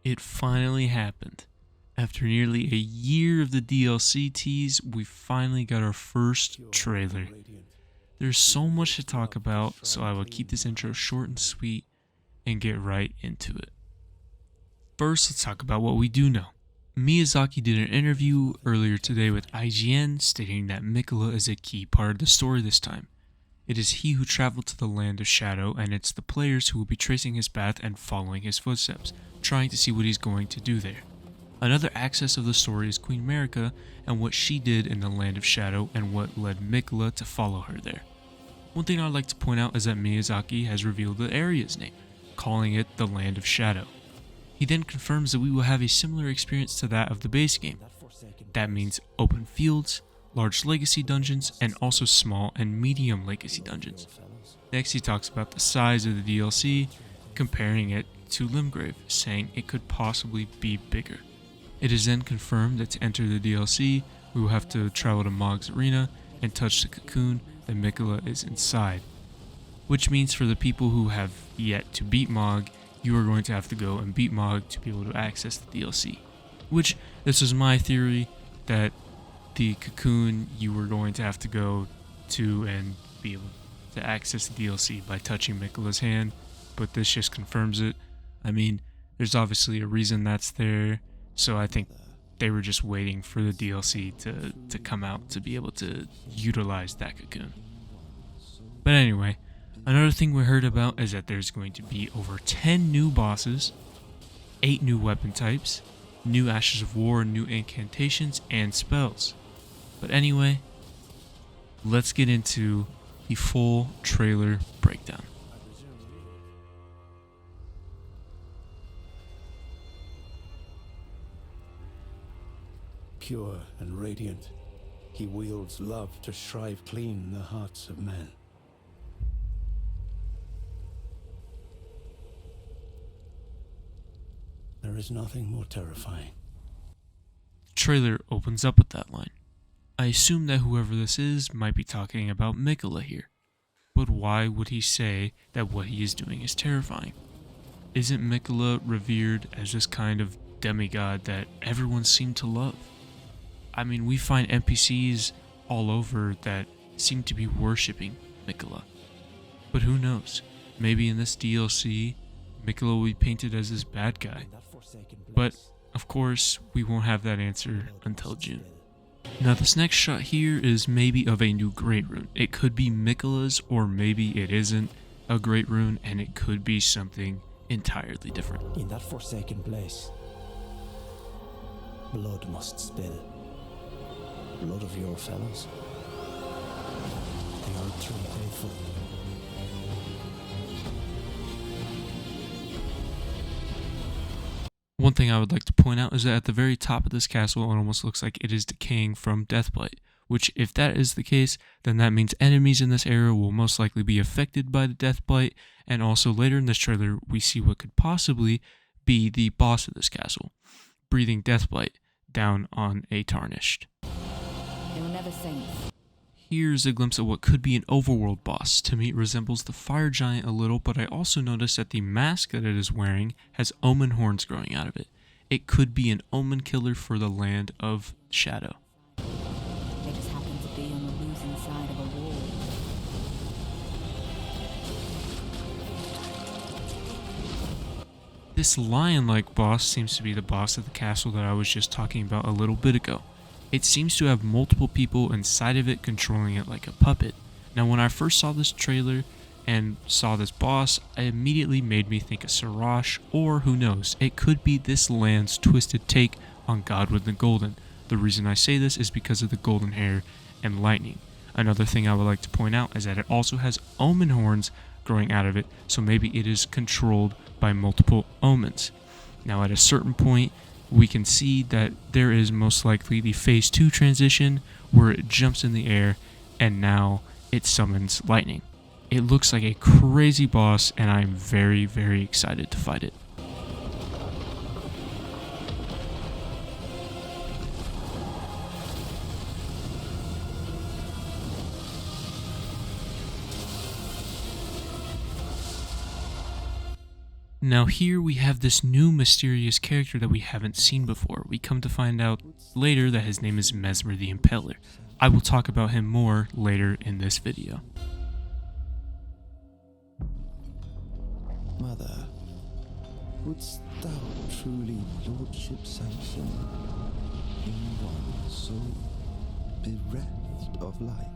It finally happened. After nearly a year of the DLC tease, we finally got our first trailer. There's so much to talk about, so I will keep this intro short and sweet and get right into it. First, let's talk about what we do know. Miyazaki did an interview earlier today with IGN stating that Miquella is a key part of the story this time. It is he who traveled to the land of shadow, and it's the players who will be tracing his path and following his footsteps, trying to see what he's going to do there. Another axis of the story is Queen Marika and what she did in the land of shadow and what led Miquella to follow her there. One thing I'd like to point out is that Miyazaki has revealed the area's name, calling it the Land of Shadow. He then confirms that we will have a similar experience to that of the base game. That means open fields, large legacy dungeons, and also small and medium legacy dungeons. Next, he talks about the size of the DLC, comparing it to Limgrave, saying it could possibly be bigger. It is then confirmed that to enter the DLC, we will have to travel to Mog's arena and touch the cocoon that Miquella is inside. Which means for the people who have yet to beat Mog, you are going to have to go and beat Mog to be able to access the DLC. Which, this is my theory, that the cocoon you were going to have to go to and be able to access the DLC by touching Miquella's hand, but this just confirms it. I mean, there's obviously a reason that's there, so I think they were just waiting for the DLC to come out to be able to utilize that cocoon. But anyway, another thing we heard about is that there's going to be over 10 new bosses, 8 new weapon types, new Ashes of War, new incantations, and spells. But anyway, let's get into the full trailer breakdown. Pure and radiant, he wields love to shrive clean the hearts of men. There is nothing more terrifying. The trailer opens up with that line. I assume that whoever this is might be talking about Miquella here. But why would he say that what he is doing is terrifying? Isn't Miquella revered as this kind of demigod that everyone seemed to love? I mean, we find NPCs all over that seem to be worshipping Miquella. But who knows? Maybe in this DLC, Miquella will be painted as this bad guy. But, of course, we won't have that answer until June. Now this next shot here is maybe of a new Great Rune. It could be Miquella's, or maybe it isn't a Great Rune, and it could be something entirely different. In that forsaken place, blood must spill. Blood of your fellows. The Erdtree faithful. One thing I would like to point out is that at the very top of this castle, it almost looks like it is decaying from Deathblight, which if that is the case, then that means enemies in this area will most likely be affected by the Deathblight, and also later in this trailer, we see what could possibly be the boss of this castle, breathing Deathblight down on a Tarnished. They were never saints. Here's a glimpse of what could be an overworld boss. To me, it resembles the fire giant a little, but I also noticed that the mask that it is wearing has omen horns growing out of it. It could be an omen killer for the land of shadow. They just happened to be on the losing side of a war. This lion-like boss seems to be the boss of the castle that I was just talking about a little bit ago. It seems to have multiple people inside of it controlling it like a puppet. Now when I first saw this trailer and saw this boss, it immediately made me think of Sarash, or who knows, it could be this land's twisted take on Godwood the Golden. The reason I say this is because of the golden hair and lightning. Another thing I would like to point out is that it also has omen horns growing out of it, so maybe it is controlled by multiple omens. Now at a certain point, we can see that there is most likely the phase 2 transition where it jumps in the air and now it summons lightning. It looks like a crazy boss and I'm very, very excited to fight it. Now here we have this new mysterious character that we haven't seen before. We come to find out later that his name is Mesmer the Impaler. I will talk about him more later in this video. Mother, wouldst thou truly lordship sanction in one so bereft of light?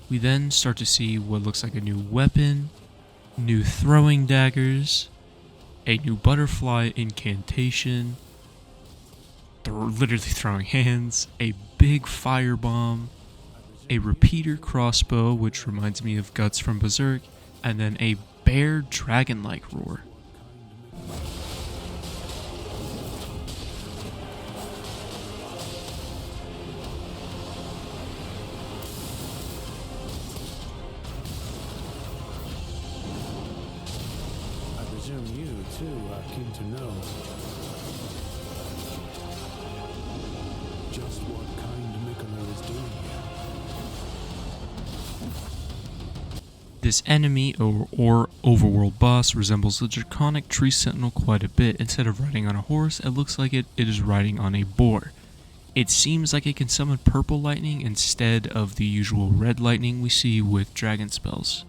We then start to see what looks like a new weapon, new throwing daggers, a new butterfly incantation, literally throwing hands, a big firebomb, a repeater crossbow, which reminds me of Guts from Berserk, and then a bear dragon-like roar. I presume you, too, are keen to know just what kind Mikola is doing here. This enemy or overworld boss resembles the draconic tree sentinel quite a bit. Instead of riding on a horse, it looks like it is riding on a boar. It seems like it can summon purple lightning instead of the usual red lightning we see with dragon spells.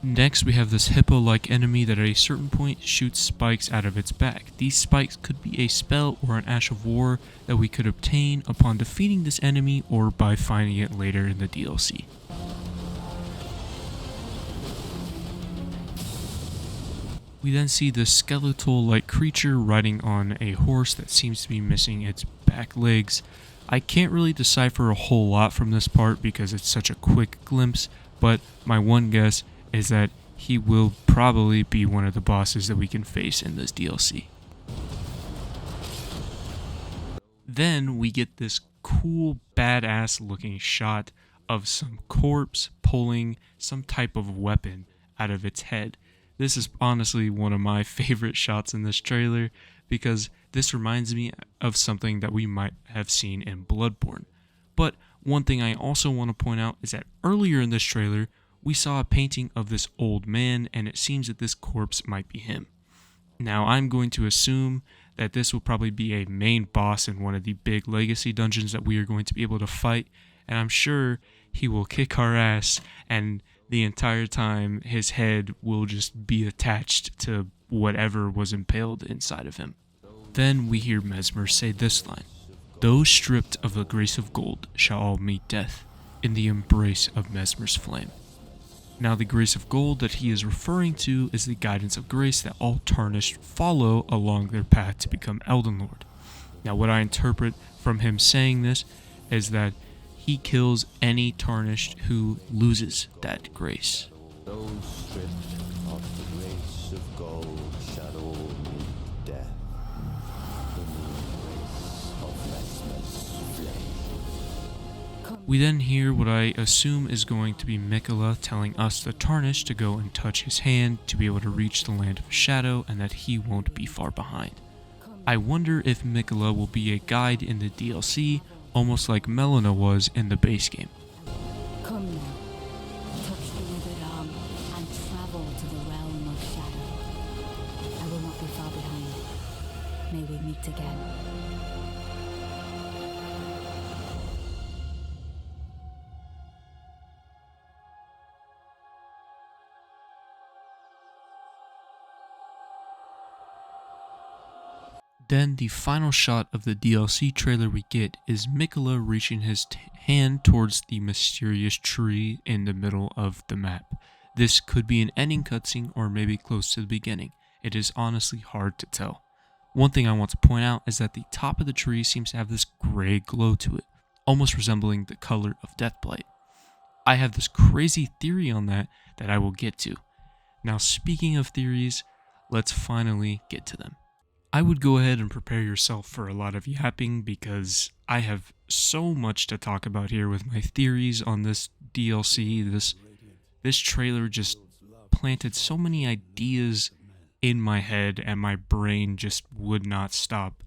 Next, we have this hippo-like enemy that at a certain point shoots spikes out of its back. These spikes could be a spell or an Ash of War that we could obtain upon defeating this enemy or by finding it later in the DLC. We then see the skeletal-like creature riding on a horse that seems to be missing its back legs. I can't really decipher a whole lot from this part because it's such a quick glimpse, but my one guess is that he will probably be one of the bosses that we can face in this DLC. Then we get this cool, badass looking shot of some corpse pulling some type of weapon out of its head. This is honestly one of my favorite shots in this trailer because this reminds me of something that we might have seen in Bloodborne. But one thing I also want to point out is that earlier in this trailer, we saw a painting of this old man, and it seems that this corpse might be him. Now, I'm going to assume that this will probably be a main boss in one of the big legacy dungeons that we are going to be able to fight, and I'm sure he will kick our ass, and the entire time his head will just be attached to whatever was impaled inside of him. Then we hear Mesmer say this line, "Those stripped of the grace of gold shall all meet death in the embrace of Mesmer's flame." Now, the grace of gold that he is referring to is the guidance of grace that all tarnished follow along their path to become Elden Lord. Now, what I interpret from him saying this is that he kills any tarnished who loses that grace. Those stripped of the grace of gold shall all meet death in the embrace of Mesmer's flame. We then hear what I assume is going to be Mikola telling us the Tarnished to go and touch his hand to be able to reach the Land of Shadow and that he won't be far behind. I wonder if Mikola will be a guide in the DLC, almost like Melina was in the base game. Come now, touch the withered arm and travel to the realm of shadow. I will not be far behind. May we meet again. Then the final shot of the DLC trailer we get is Mikola reaching his hand towards the mysterious tree in the middle of the map. This could be an ending cutscene or maybe close to the beginning. It is honestly hard to tell. One thing I want to point out is that the top of the tree seems to have this gray glow to it, almost resembling the color of Deathblight. I have this crazy theory on that I will get to. Now, speaking of theories, let's finally get to them. I would go ahead and prepare yourself for a lot of yapping because I have so much to talk about here with my theories on this DLC. This trailer just planted so many ideas in my head and my brain just would not stop.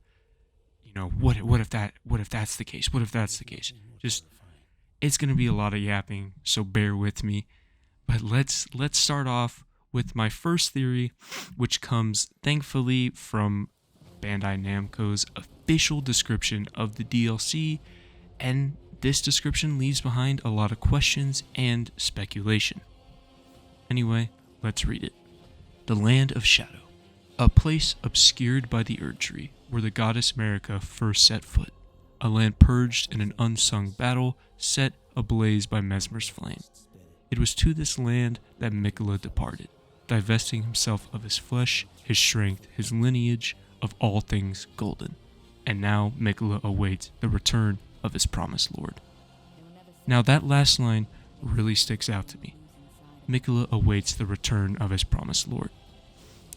You know, what if that's the case? What if that's the case? Just, it's going to be a lot of yapping, so bear with me. But let's start off with my first theory, which comes thankfully from Bandai Namco's official description of the DLC, and this description leaves behind a lot of questions and speculation. Anyway, let's read it. The Land of Shadow, a place obscured by the Erdtree, where the goddess Marika first set foot, a land purged in an unsung battle set ablaze by Mesmer's flame. It was to this land that Miquella departed, divesting himself of his flesh, his strength, his lineage, of all things golden. And now Miquella awaits the return of his promised lord. Now that last line really sticks out to me. Miquella awaits the return of his promised lord.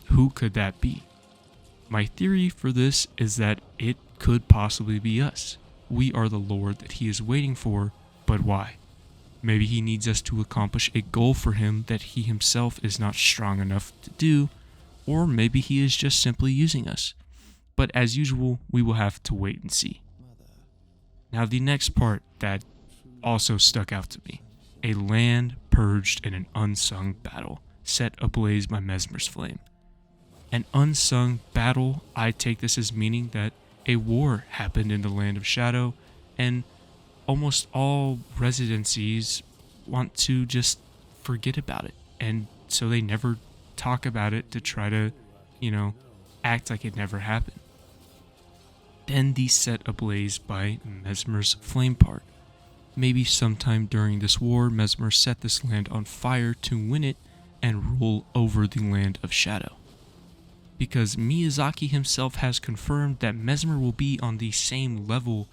Who could that be? My theory for this is that it could possibly be us. We are the lord that he is waiting for, but why? Maybe he needs us to accomplish a goal for him that he himself is not strong enough to do, or maybe he is just simply using us. But as usual, we will have to wait and see. Now the next part that also stuck out to me. A land purged in an unsung battle, set ablaze by Mesmer's flame. An unsung battle, I take this as meaning that a war happened in the Land of Shadow, and almost all residencies want to just forget about it, and so they never talk about it to try to, act like it never happened. Then these set ablaze by Mesmer's flame part. Maybe sometime during this war, Mesmer set this land on fire to win it and rule over the Land of Shadow. Because Miyazaki himself has confirmed that Mesmer will be on the same level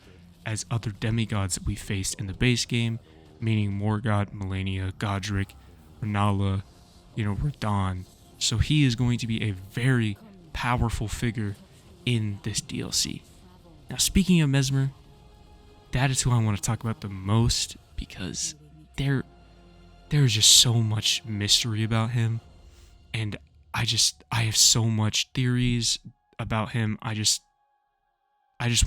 as other demigods that we faced in the base game, meaning Morgoth, Melania, Godric, Rennala, Radahn. So he is going to be a very powerful figure in this DLC. Now, speaking of Mesmer, that is who I want to talk about the most, because there is just so much mystery about him, and I have so much theories about him. I just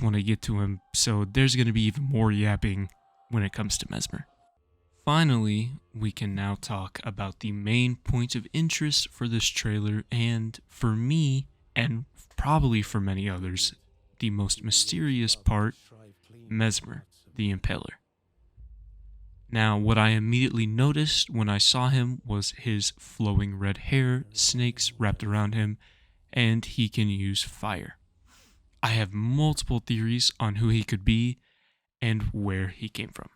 want to get to him, so there's going to be even more yapping when it comes to Mesmer. Finally, we can now talk about the main point of interest for this trailer, and for me, and probably for many others, the most mysterious part, Mesmer, the Impaler. Now, what I immediately noticed when I saw him was his flowing red hair, snakes wrapped around him, and he can use fire. I have multiple theories on who he could be and where he came from.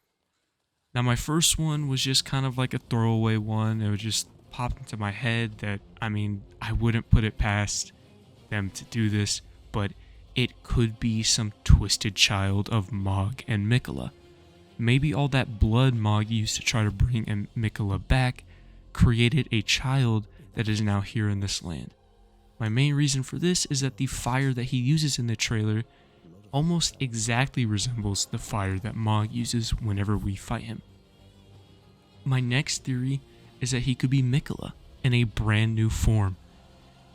Now, my first one was just kind of like a throwaway one. It would just pop into my head that, I wouldn't put it past them to do this, but it could be some twisted child of Mog and Miquella. Maybe all that blood Mog used to try to bring Miquella back created a child that is now here in this land. My main reason for this is that the fire that he uses in the trailer almost exactly resembles the fire that Mog uses whenever we fight him. My next theory is that he could be Miquella in a brand new form.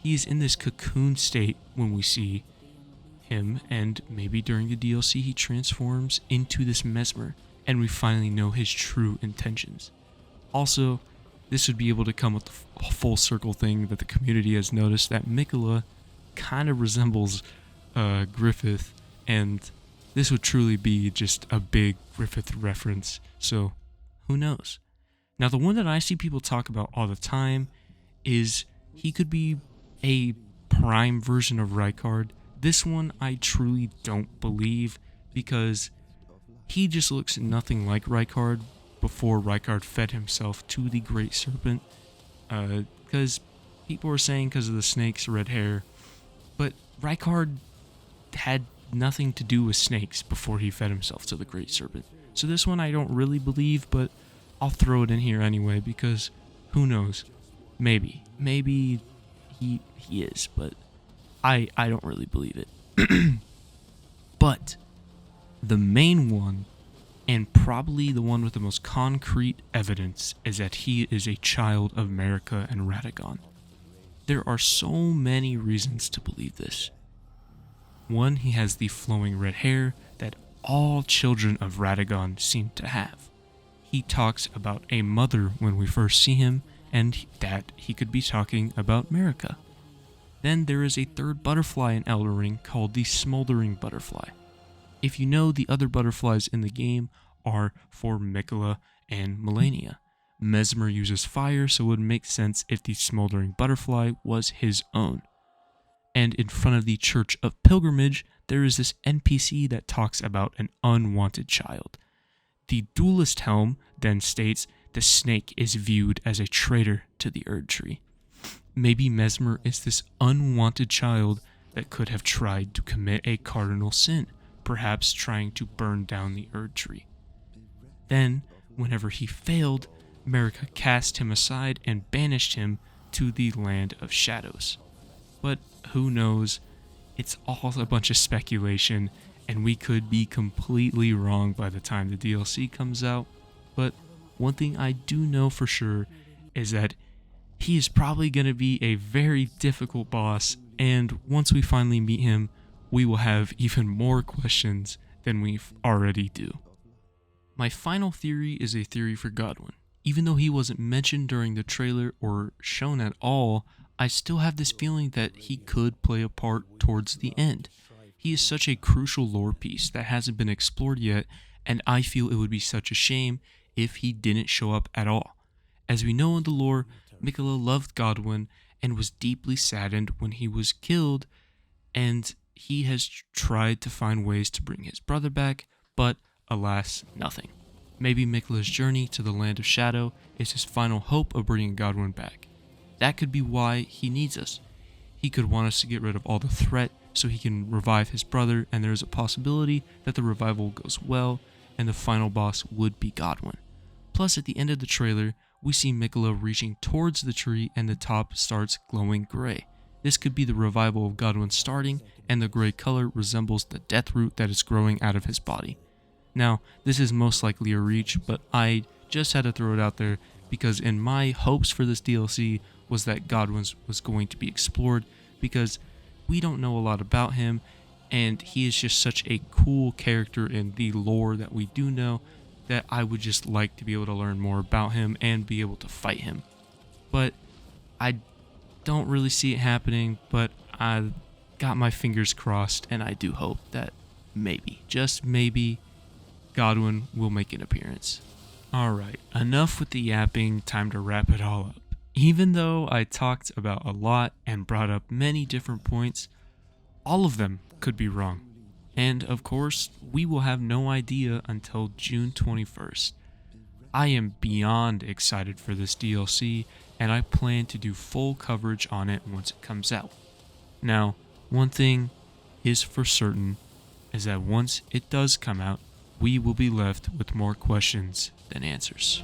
He is in this cocoon state when we see him, and maybe during the DLC he transforms into this Mesmer, and we finally know his true intentions. Also, this would be able to come with the full circle thing that the community has noticed that Miquella kind of resembles Griffith, and this would truly be just a big Griffith reference, so who knows? Now, the one that I see people talk about all the time is he could be a prime version of Rykard. This one I truly don't believe, because he just looks nothing like Rykard before Rykard fed himself to the Great Serpent. Because people were saying because of the snake's red hair, but Rykard had nothing to do with snakes before he fed himself to the Great Serpent. So this one I don't really believe, but I'll throw it in here anyway, because who knows? Maybe he is, but I don't really believe it. But the main one, and probably the one with the most concrete evidence, is that he is a child of Marika and Radagon. There are so many reasons to believe this. One, he has the flowing red hair that all children of Radagon seem to have. He talks about a mother when we first see him, and that he could be talking about Marika. Then there is a third butterfly in Elden Ring called the Smoldering Butterfly. If you know, the other butterflies in the game are for Miquella and Melania. Mesmer uses fire, so it would make sense if the Smoldering Butterfly was his own. And in front of the Church of Pilgrimage, there is this NPC that talks about an unwanted child. The Duelist Helm then states the snake is viewed as a traitor to the Erdtree. Maybe Mesmer is this unwanted child that could have tried to commit a cardinal sin, perhaps trying to burn down the Erdtree. Then, whenever he failed, Marika cast him aside and banished him to the Land of Shadows. But who knows? It's all a bunch of speculation, and we could be completely wrong by the time the DLC comes out. But one thing I do know for sure is that he is probably going to be a very difficult boss, and once we finally meet him, we will have even more questions than we already do. My final theory is a theory for Godwin. Even though he wasn't mentioned during the trailer or shown at all, I still have this feeling that he could play a part towards the end. He is such a crucial lore piece that hasn't been explored yet, and I feel it would be such a shame if he didn't show up at all. As we know in the lore, Miquella loved Godwin and was deeply saddened when he was killed, and he has tried to find ways to bring his brother back, but alas, nothing. Maybe Miquella's journey to the Land of Shadow is his final hope of bringing Godwin back. That could be why he needs us. He could want us to get rid of all the threat so he can revive his brother, and there is a possibility that the revival goes well and the final boss would be Godwin. Plus, at the end of the trailer, we see Miquella reaching towards the tree and the top starts glowing gray. This could be the revival of Godwin starting, and the gray color resembles the death root that is growing out of his body. Now, this is most likely a reach, but I just had to throw it out there because in my hopes for this DLC was that Godwin was going to be explored, because we don't know a lot about him, and he is just such a cool character in the lore that we do know, that I would just like to be able to learn more about him and be able to fight him. But I don't really see it happening, but I got my fingers crossed, and I do hope that maybe, just maybe, Godwin will make an appearance. Alright, enough with the yapping, time to wrap it all up. Even though I talked about a lot and brought up many different points, all of them could be wrong. And of course, we will have no idea until June 21st. I am beyond excited for this DLC, and I plan to do full coverage on it once it comes out. Now, one thing is for certain, is that once it does come out, we will be left with more questions than answers.